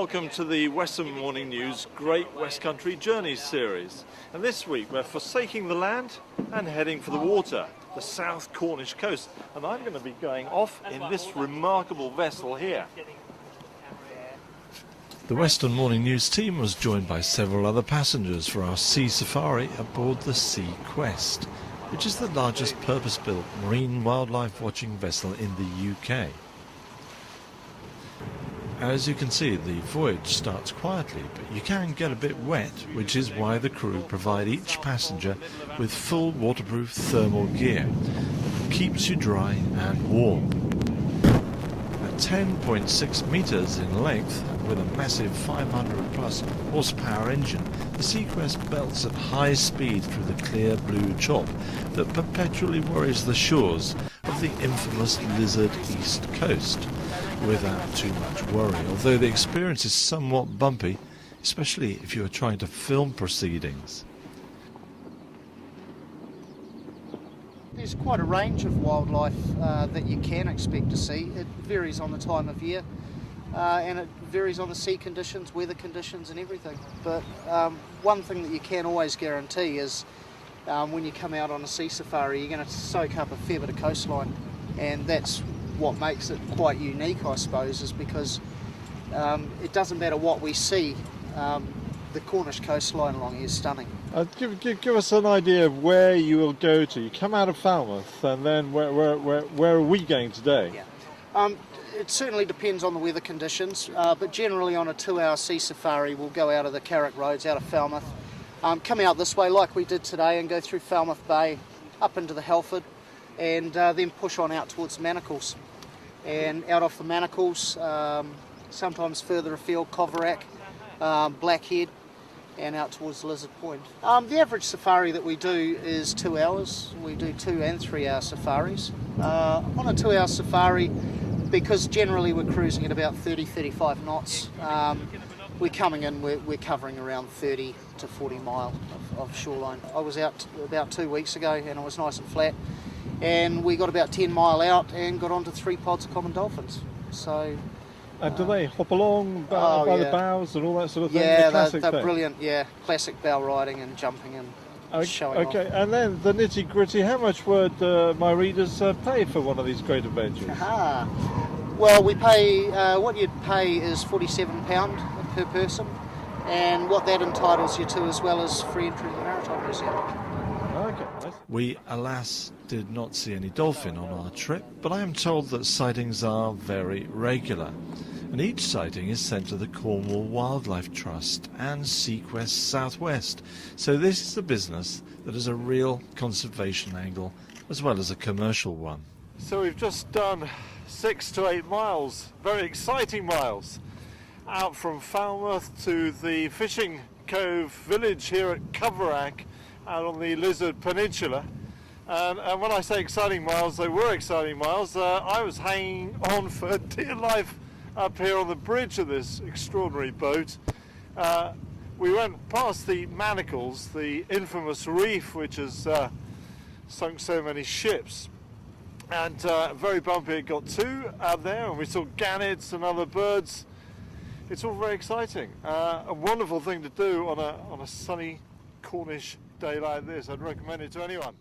Welcome to the Western Morning News Great West Country Journeys series. And this week we're forsaking the land and heading for the water, the South Cornish coast. And I'm going to be going off in this remarkable vessel here. The Western Morning News team was joined by several other passengers for our sea safari aboard the Sea Quest, which is the largest purpose-built marine wildlife watching vessel in the UK. As you can see, the voyage starts quietly, but you can get a bit wet, which is why the crew provide each passenger with full waterproof thermal gear that keeps you dry and warm. At 10.6 metres in length, and with a massive 500 plus horsepower engine, the Sea Quest belts at high speed through the clear blue chop that perpetually worries the shores of the infamous Lizard East Coast, without too much worry, although the experience is somewhat bumpy, especially if you are trying to film proceedings. There's quite a range of wildlife that you can expect to see. It varies on the time of year and it varies on the sea conditions, weather conditions and everything. But one thing that you can always guarantee is when you come out on a sea safari, you're going to soak up a fair bit of coastline, and that's what makes it quite unique, I suppose, is because it doesn't matter what we see, the Cornish coastline along here is stunning. Give us an idea of where you will go to. You come out of Falmouth, and then where are we going today? Yeah. It certainly depends on the weather conditions, but generally on a 2-hour sea safari we'll go out of the Carrick Roads, out of Falmouth, come out this way like we did today and go through Falmouth Bay, up into the Halford, and then push on out towards Manacles. And out off the Manacles, sometimes further afield, Coverack, Blackhead, and out towards Lizard Point. The average safari that we do is 2 hours. We do 2 and 3 hour safaris. On a 2-hour safari, because generally we're cruising at about 30-35 knots, we're coming in, we're covering around 30 to 40 mile of shoreline. I was out about 2 weeks ago and it was nice and flat, and we got about 10 mile out and got onto 3 pods of common dolphins. So. And do they hop along by the bows and all that sort of thing? Yeah, the they're thing? Brilliant. Yeah, classic bow riding and jumping and showing off. Okay, and then the nitty gritty. How much would my readers pay for one of these great adventures? Well, we pay. What you'd pay is £47 per person, and what that entitles you to, as well as free entry to the Maritime Museum. Okay, nice. We, alas, did not see any dolphin on our trip, but I am told that sightings are very regular, and each sighting is sent to the Cornwall Wildlife Trust and Sea Quest Southwest. So this is a business that is a real conservation angle as well as a commercial one. So we've just done 6 to 8 miles, very exciting miles, out from Falmouth to the fishing cove village here at Coverack, out on the Lizard Peninsula. And when I say exciting miles, they were exciting miles. I was hanging on for dear life up here on the bridge of this extraordinary boat. We went past the Manacles, the infamous reef which has sunk so many ships. And very bumpy it got too out there, and we saw gannets and other birds. It's all very exciting. A wonderful thing to do on a sunny Cornish day like this. I'd recommend it to anyone.